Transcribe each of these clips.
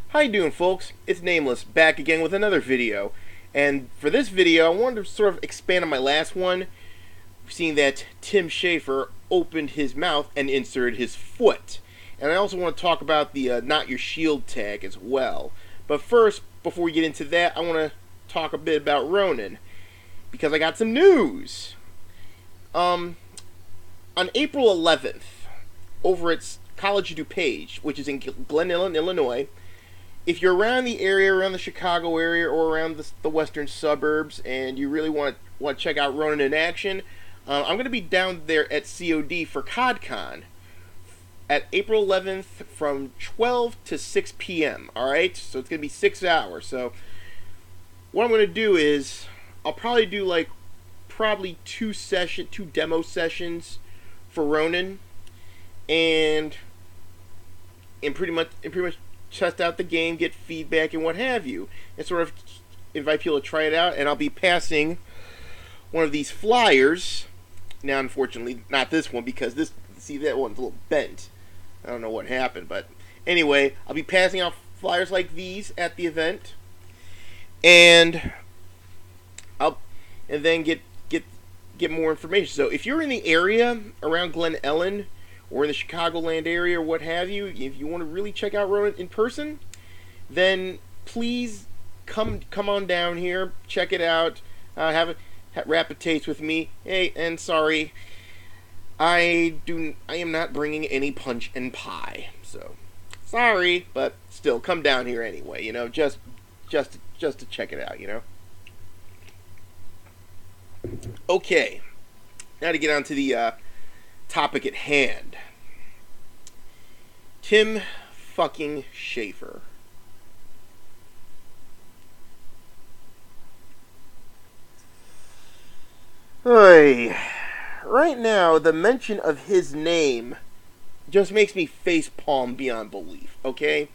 How you doing, folks? It's Nameless, back again with another video. And for this video, I wanted to sort of expand on my last one, seeing that Tim Schafer opened his mouth and inserted his foot. And I also want to talk about the Not Your Shield tag as well. But first, before we get into that, I want to talk a bit about RoNIN, because I got some news. On April 11th, over at College DuPage, which is in Glen Ellen, Illinois, if you're around the area, around the Chicago area, or around the western suburbs, and you really want to check out RoNIN in action, I'm going to be down there at COD for CODCon at April 11th from 12 to 6 p.m., alright? So it's going to be 6 hours. So what I'm going to do is, I'll probably do two demo sessions for RoNIN, and pretty much test out the game, get feedback, and what have you, and sort of invite people to try it out. And I'll be passing one of these flyers. Now, unfortunately, not this one, because that one's a little bent. I don't know what happened, but anyway, I'll be passing out flyers like these at the event, and then get more information. So if you're in the area around Glen Ellen, or in the Chicagoland area, or what have you, if you want to really check out RoNIN in person, then please come on down here, check it out, have rapid taste with me. Hey, and sorry, I am not bringing any punch and pie, so sorry, but still, come down here anyway. Just to check it out. Okay, now to get on to the topic at hand. Tim fucking Schafer. Hey, right now, the mention of his name just makes me facepalm beyond belief, okay?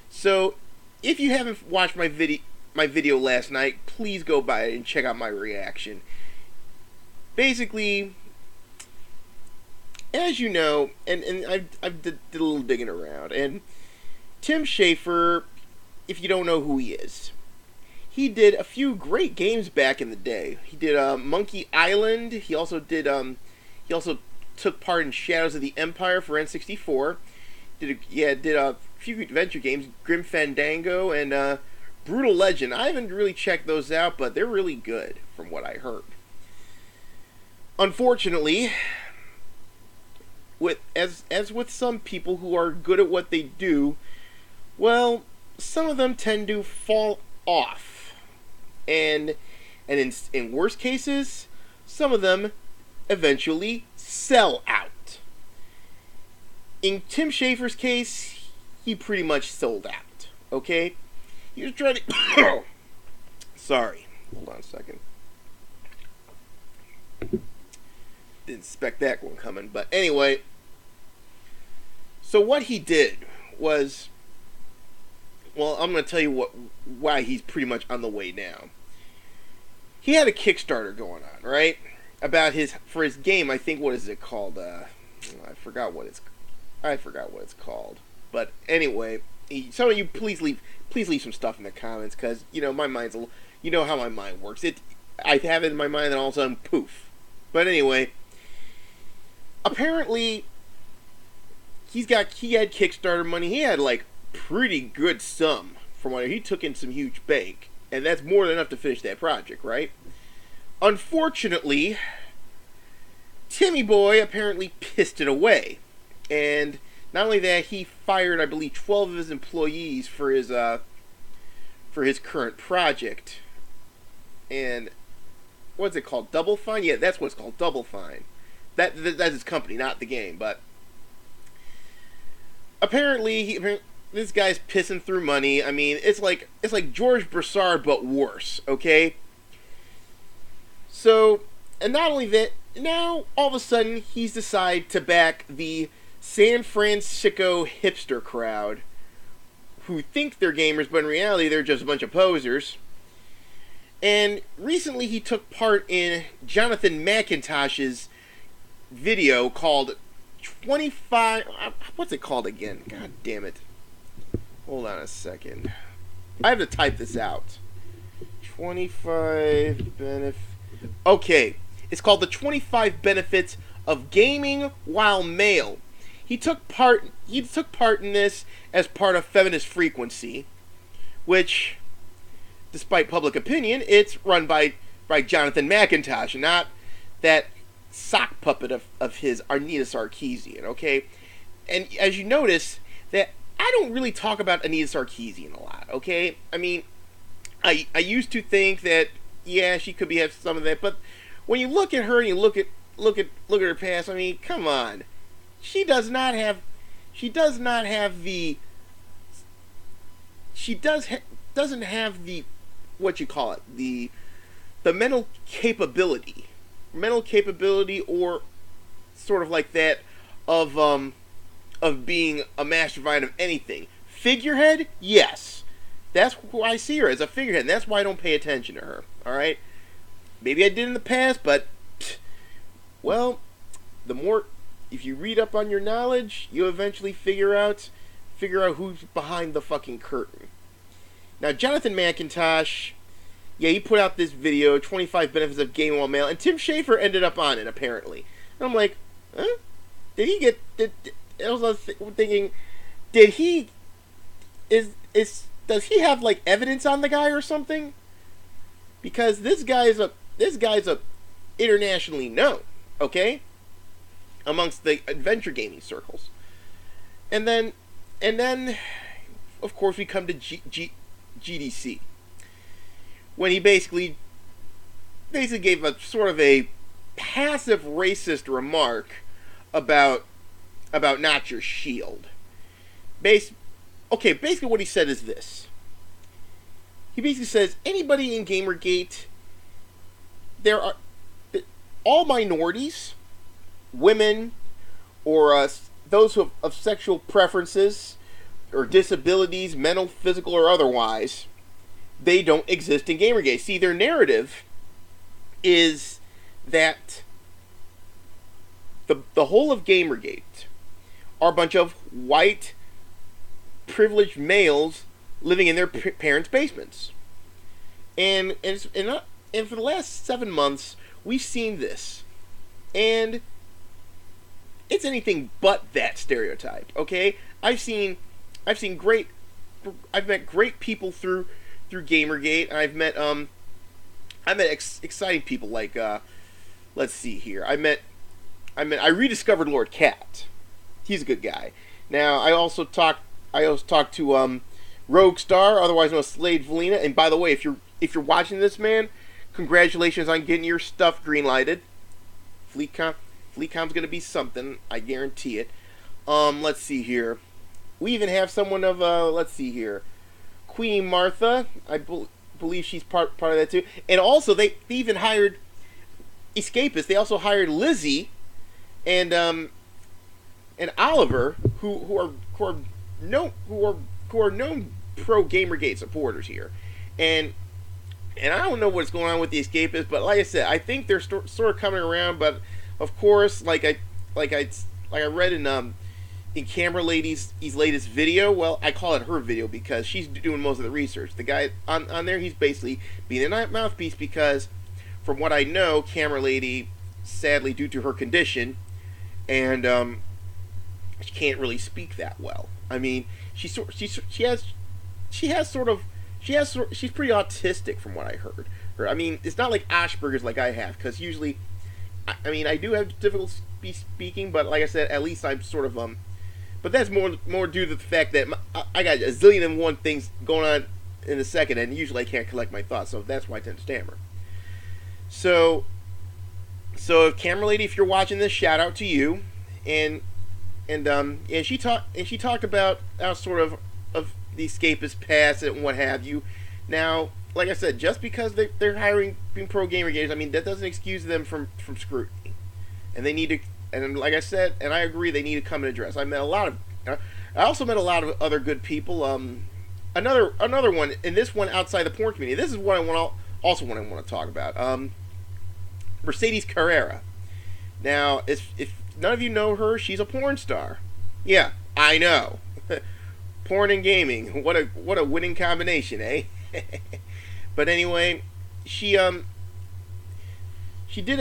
So, if you haven't watched my video last night, please go by and check out my reaction. Basically, as you know, and I did a little digging around, and Tim Schafer, if you don't know who he is, he did a few great games back in the day. He did Monkey Island. He also took part in Shadows of the Empire for N64. Did a few adventure games, Grim Fandango and Brutal Legend. I haven't really checked those out, but they're really good from what I heard. Unfortunately, as with some people who are good at what they do, well, some of them tend to fall off, and in worst cases, some of them eventually sell out. In Tim Schafer's case, he pretty much sold out. Okay, he was trying to. Sorry, hold on a second. Didn't expect that one coming, but anyway. So what he did was, well, I'm going to tell you why he's pretty much on the way down. He had a Kickstarter going on, right? For his game. I think, what is it called? I forgot what it's called. But anyway, some of you please leave some stuff in the comments, because my mind's how my mind works. I have it in my mind, and all of a sudden, poof. But anyway, apparently, he had Kickstarter money. He had pretty good sum from what he took in, some huge bank, and that's more than enough to finish that project, right? Unfortunately, Timmy Boy apparently pissed it away, and not only that, he fired, I believe, 12 of his employees for his current project. And what's it called? Double Fine? Yeah, that's what it's called, Double Fine. That's his company, not the game, but apparently this guy's pissing through money. I mean, it's like George Broussard, but worse, okay? So, and not only that, now all of a sudden he's decided to back the San Francisco hipster crowd, who think they're gamers, but in reality they're just a bunch of posers. And recently he took part in Jonathan McIntosh's video called 25... What's it called again? God damn it. Hold on a second. I have to type this out. 25 benefits. Okay, it's called the 25 benefits of gaming while male. He took part in this as part of Feminist Frequency, which, despite public opinion, it's run by Jonathan McIntosh, not that sock puppet of his, Anita Sarkeesian, okay? And as you notice, that I don't really talk about Anita Sarkeesian a lot, okay? I mean, I used to think that, yeah, she could have some of that, but when you look at her and you look at her past, I mean, come on. She doesn't have the what you call it, the mental capability, or sort of like that of being a mastermind of anything. Figurehead, yes, that's who I see her, as a figurehead, and that's why I don't pay attention to her. All right, maybe I did in the past, but well, the more, if you read up on your knowledge, you eventually figure out who's behind the fucking curtain. Now, Jonathan McIntosh, yeah, he put out this video, 25 benefits of gaming while male, and Tim Schafer ended up on it, apparently. And I'm like, huh? I was thinking, does he have, like, evidence on the guy or something? Because this guy's a internationally known, okay? Amongst the adventure gaming circles. And then, of course, we come to GDC, when he basically gave a sort of a passive racist remark about not your shield. Basically what he said is this. He basically says, anybody in Gamergate, there are all minorities, women, or those who of sexual preferences or disabilities, mental, physical, or otherwise, they don't exist in Gamergate. See, their narrative is that the whole of Gamergate are a bunch of white, privileged males living in their parents' basements. And for the last 7 months, we've seen this. And it's anything but that stereotype, okay? I've met great people through Gamergate. I've met exciting people like let's see here. I rediscovered Lord Cat. He's a good guy. Now I also talked to Rogue Star, otherwise known as Slade Valina. And by the way, if you're watching this, man, congratulations on getting your stuff greenlighted. FleetCom's gonna be something, I guarantee it. Let's see here. We even have someone of let's see here, Queen Martha. I believe she's part of that too. And also they even hired Escapists. They also hired Lizzie and Oliver, who are known pro Gamergate supporters here. And I don't know what's going on with the Escapists, but like I said, I think they're sort of coming around. But of course, like I read in Camera Lady's latest video, well, I call it her video because she's doing most of the research. The guy on there, he's basically being a mouthpiece because, from what I know, Camera Lady, sadly due to her condition, and she can't really speak that well. I mean, she's pretty autistic from what I heard. I mean, it's not like Asperger's like I have, because usually, I mean, I do have difficulty speaking, but like I said, at least I'm sort of but that's more due to the fact that I got a zillion and one things going on in a second, and usually I can't collect my thoughts, so that's why I tend to stammer. So Camera Lady, if you're watching this, shout out to you. And she talked about how sort of the Escapist past and what have you. Now, like I said, just because they're hiring pro gamer gamers, I mean, that doesn't excuse them from scrutiny. And they need to, and like I said, and I agree, they need to come and address. I also met a lot of other good people. Another one, and this one outside the porn community. This is what I want to talk about. Mercedes Carrera. Now, if none of you know her, she's a porn star. Yeah, I know. Porn and gaming. What a winning combination, eh? But anyway, she did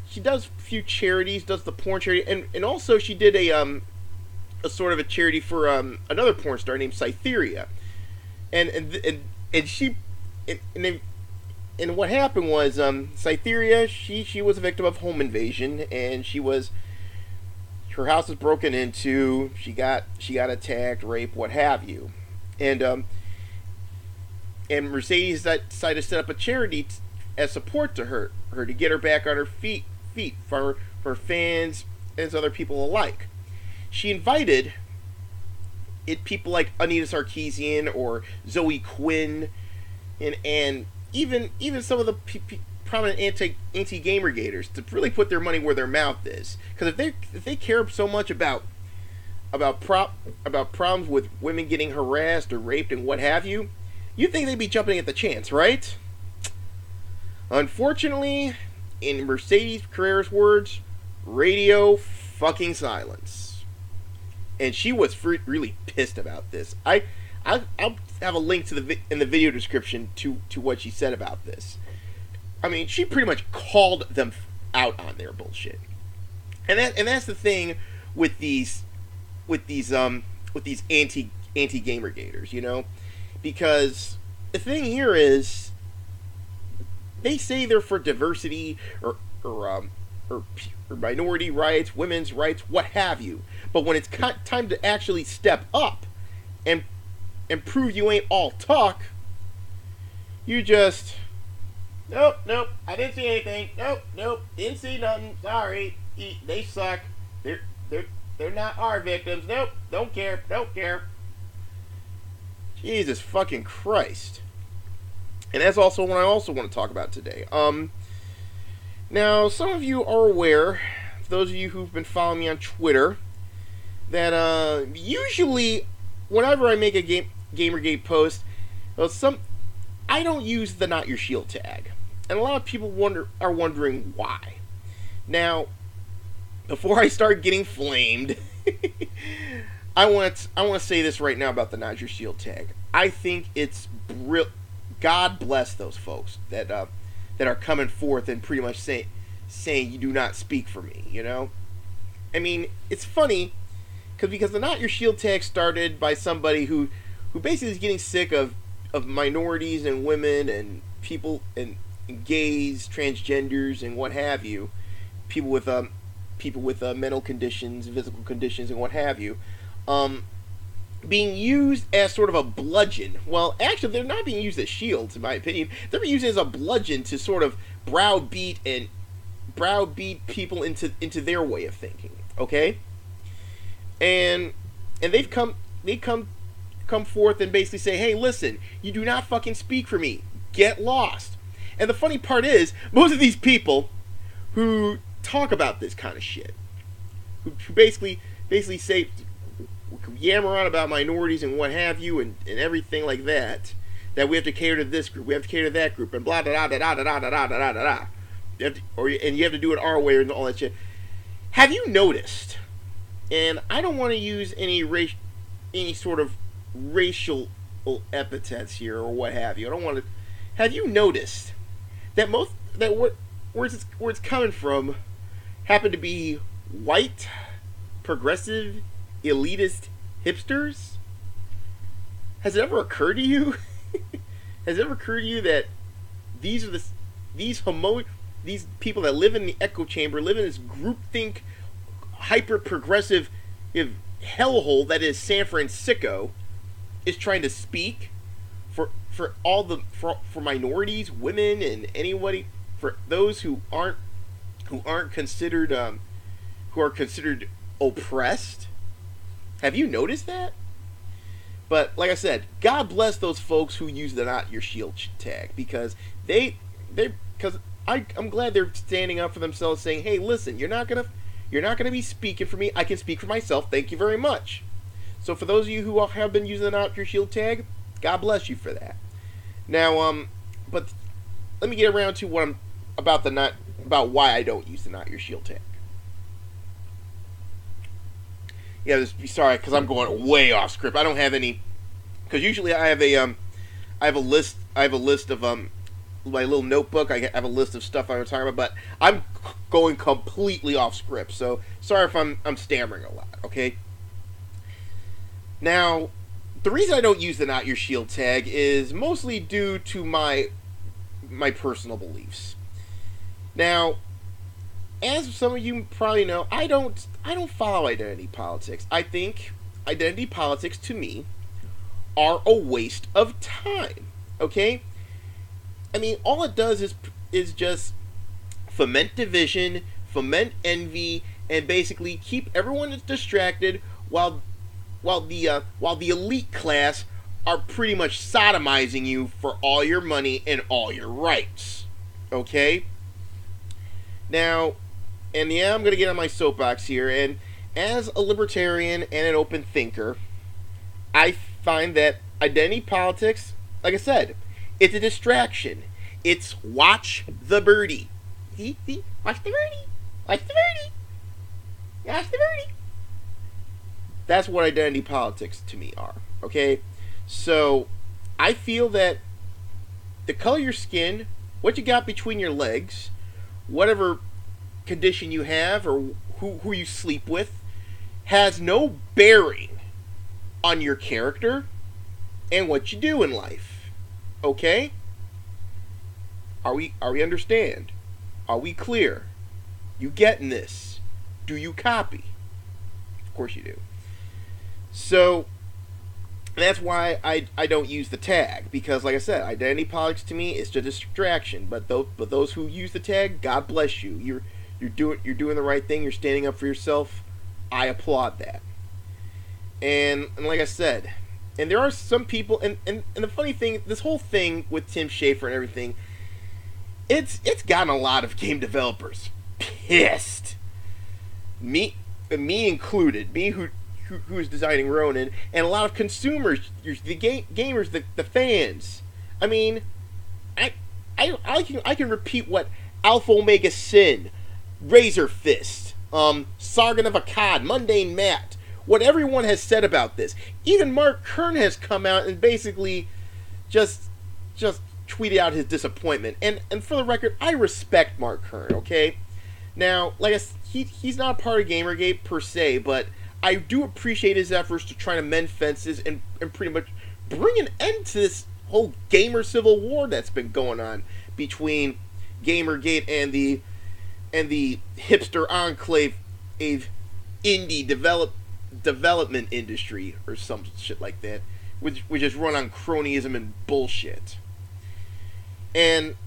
she does a few charities, does the porn charity, and also she did a sort of a charity for another porn star named Cytheria, and she and what happened was Cytheria, she was a victim of home invasion, and her house was broken into, she got attacked, raped, what have you, and Mercedes decided to set up a charity as support to her to get her back on her feet for fans and other people alike. She invited people like Anita Sarkeesian or Zoe Quinn, and even some of the prominent anti-gamergators to really put their money where their mouth is. Because if they care so much about problems with women getting harassed or raped and what have you, you'd think they'd be jumping at the chance, right? Unfortunately, in Mercedes Carrera's words, radio fucking silence. And she was really pissed about this. I'll have a link to in the video description to what she said about this. I mean, she pretty much called them out on their bullshit. And that's the thing with these anti-gamergators, you know? Because the thing here is, they say they're for diversity or minority rights, women's rights, what have you. But when it's time to actually step up and prove you ain't all talk, you just, nope, I didn't see anything. Nope, didn't see nothing. Sorry, they suck. They're not our victims. Nope, don't care. Jesus fucking Christ. And that's also what I also want to talk about today. Now, some of you are aware, those of you who've been following me on Twitter, that usually whenever I make a Gamergate post, I don't use the Not Your Shield tag. And a lot of people are wondering why. Now, before I start getting flamed, I want to say this right now about the Not Your Shield tag. I think it's brilliant. God bless those folks that are coming forth and pretty much saying you do not speak for me, you know? I mean, it's funny because the Not Your Shield tag started by somebody who basically is getting sick of minorities and women and people and gays, transgenders and what have you, people with mental conditions, physical conditions and what have you, being used as sort of a bludgeon. Well, actually, they're not being used as shields, in my opinion. They're being used as a bludgeon to sort of browbeat people into their way of thinking. Okay, and they've come forth and basically say, hey, listen, you do not fucking speak for me. Get lost. And the funny part is, most of these people who talk about this kind of shit, who basically say, yammer on about minorities and what have you and everything like that we have to cater to this group, we have to cater to that group, and blah da da da da da da da da da da. You have to do it our way and all that shit. Have you noticed? And I don't want to use any sort of racial epithets here or what have you. I don't want to. Have you noticed that where it's coming from happen to be white, progressive, elitist hipsters? Has it ever occurred to you? Has it ever occurred to you that these people that live in the echo chamber, live in this groupthink, hyper progressive hellhole that is San Francisco, is trying to speak for minorities, women, and anybody, for those who aren't considered who are considered oppressed? Have you noticed that? But like I said, God bless those folks who use the Not Your Shield tag, because I'm glad they're standing up for themselves, saying, "Hey, listen, you're not gonna be speaking for me. I can speak for myself. Thank you very much." So for those of you who have been using the Not Your Shield tag, God bless you for that. Now, but let me get around to what I'm about why I don't use the Not Your Shield tag. Yeah, sorry, because I'm going way off script. I don't have any because usually I have a list of my little notebook. I have a list of stuff I'm talking about, but I'm going completely off script. So sorry if I'm stammering a lot. Okay. Now, the reason I don't use the Not Your Shield tag is mostly due to my personal beliefs. Now, as some of you probably know, I don't follow identity politics. I think identity politics, to me, are a waste of time. Okay? I mean, all it does is just foment division, foment envy, and basically keep everyone distracted while the elite class are pretty much sodomizing you for all your money and all your rights. Okay? Now, and yeah, I'm going to get on my soapbox here, and as a libertarian and an open thinker, I find that identity politics, like I said, it's a distraction. It's watch the birdie. See? Watch the birdie. Watch the birdie. Watch the birdie. That's what identity politics to me are. Okay? So, I feel that the color of your skin, what you got between your legs, whatever condition you have or who you sleep with, has no bearing on your character and what you do in life. Okay? Are we understand? Are we clear? You getting this? Do you copy? Of course you do. So that's why I don't use the tag, because like I said, identity politics to me is just a distraction. But those who use the tag, God bless you. You're doing the right thing. You're standing up for yourself. I applaud that. And like I said, and there are some people, and the funny thing, this whole thing with Tim Schafer and everything, it's gotten a lot of game developers pissed. Me included. Me who's designing RoNIN, and a lot of consumers, the gamers, the fans. I mean, I can repeat what Alpha Omega Sin, Razor Fist, Sargon of Akkad, Mundane Matt, what everyone has said about this. Even Mark Kern has come out and basically just tweeted out his disappointment. And for the record, I respect Mark Kern, okay? Now, like I said, he's not a part of Gamergate per se, but I do appreciate his efforts to try to mend fences and pretty much bring an end to this whole gamer civil war that's been going on between Gamergate and the hipster enclave indie development industry or some shit like that, which is run on cronyism and bullshit. And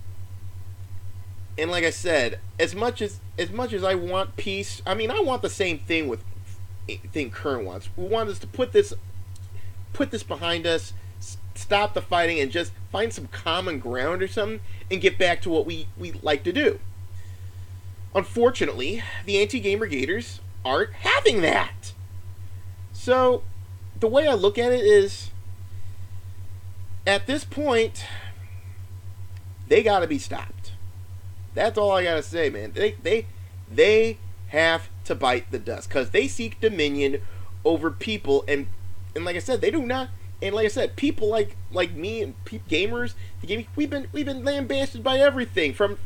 like I said, as much as I want peace, I mean, I want the same thing with thing Kern wants. We want us to put this behind us, stop the fighting, and just find some common ground or something, and get back to what we like to do. Unfortunately, the anti-Gamergaters aren't having that. So, the way I look at it is, at this point, they gotta be stopped. That's all I gotta say, man. They have to bite the dust, because they seek dominion over people, and like I said, they do not. And like I said, people like me and gamers, we've been lambasted by everything from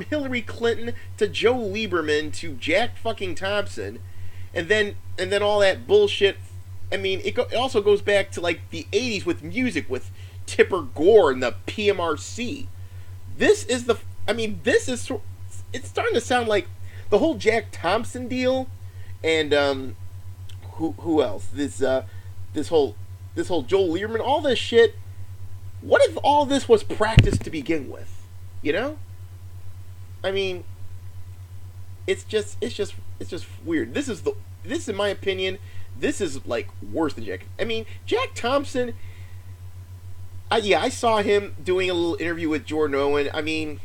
Hillary Clinton to Joe Lieberman to Jack fucking Thompson, and then all that bullshit. I mean, it also goes back to like the 80s with music with Tipper Gore and the PMRC. It's starting to sound like the whole Jack Thompson deal, and who else? This whole Joel Lieberman, all this shit. What if all this was practiced to begin with? You know? I mean, it's just weird. This is in my opinion, this is like worse than Jack. I mean, Jack Thompson. I saw him doing a little interview with Jordan Owen. I mean,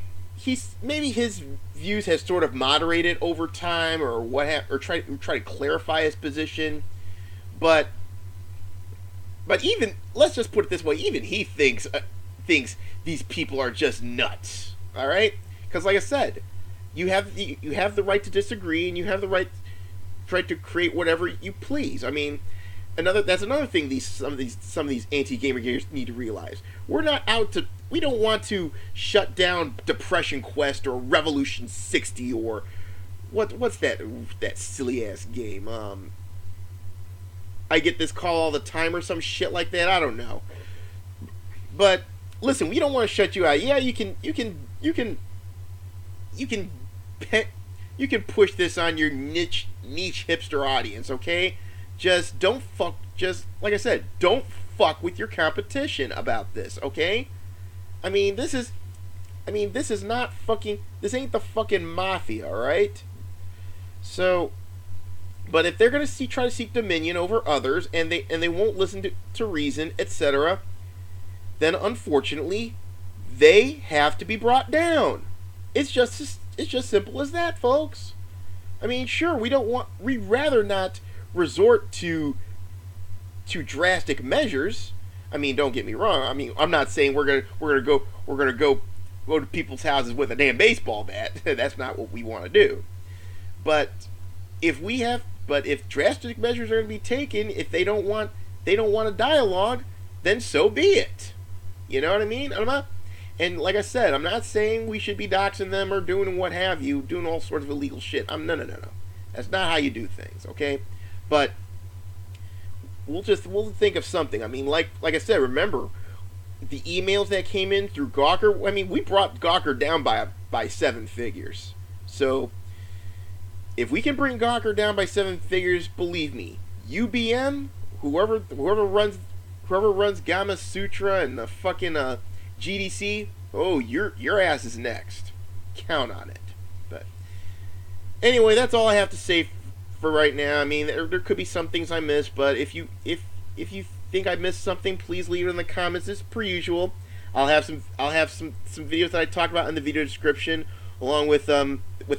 maybe his views has sort of moderated over time, or try to clarify his position. But even, let's just put it this way, even he thinks these people are just nuts. All right, because like I said, you have the right to disagree, and you have the right to create whatever you please. I mean, That's another thing some of these anti-gamer gamers need to realize. We don't want to shut down Depression Quest or Revolution 60 or what's that silly ass game. I get this call all the time or some shit like that. I don't know. But listen, we don't want to shut you out. Yeah, you can push this on your niche hipster audience, okay? Just like I said, don't fuck with your competition about this, okay? I mean, this ain't the fucking mafia, alright? So, but if they're gonna try to seek dominion over others, and they won't listen to reason, etc., then unfortunately, they have to be brought down. It's just simple as that, folks. I mean, sure, we'd rather not resort to drastic measures. I mean, don't get me wrong. I mean, I'm not saying we're gonna go to people's houses with a damn baseball bat. That's not what we want to do. But if drastic measures are going to be taken, if they don't want a dialogue, then so be it. You know what I mean? And like I said, I'm not saying we should be doxing them or doing what have you, doing all sorts of illegal shit. No. That's not how you do things, okay? But we'll think of something. I mean, like I said, remember the emails that came in through Gawker? I mean, we brought Gawker down by 7 figures. So if we can bring Gawker down by 7 figures, believe me, UBM, whoever runs Gamma Sutra and the fucking GDC, oh, your ass is next. Count on it. But anyway, that's all I have to say for right now. I mean, there could be some things I missed, but if you think I missed something, please leave it in the comments as per usual. I'll have some videos that I talk about in the video description, along with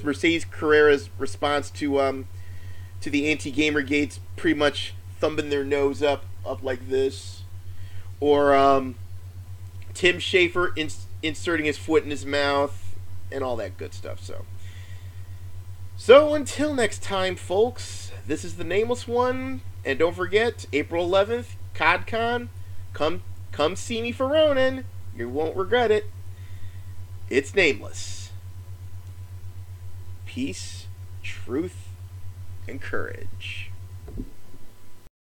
Mercedes Carrera's response to the anti-gamer gates, pretty much thumbing their nose up like this, or Tim Schafer inserting his foot in his mouth, and all that good stuff. So until next time, folks, this is the Nameless One, and don't forget, April 11th, CODCon, come see me for RoNIN. You won't regret it. It's Nameless. Peace, truth, and courage.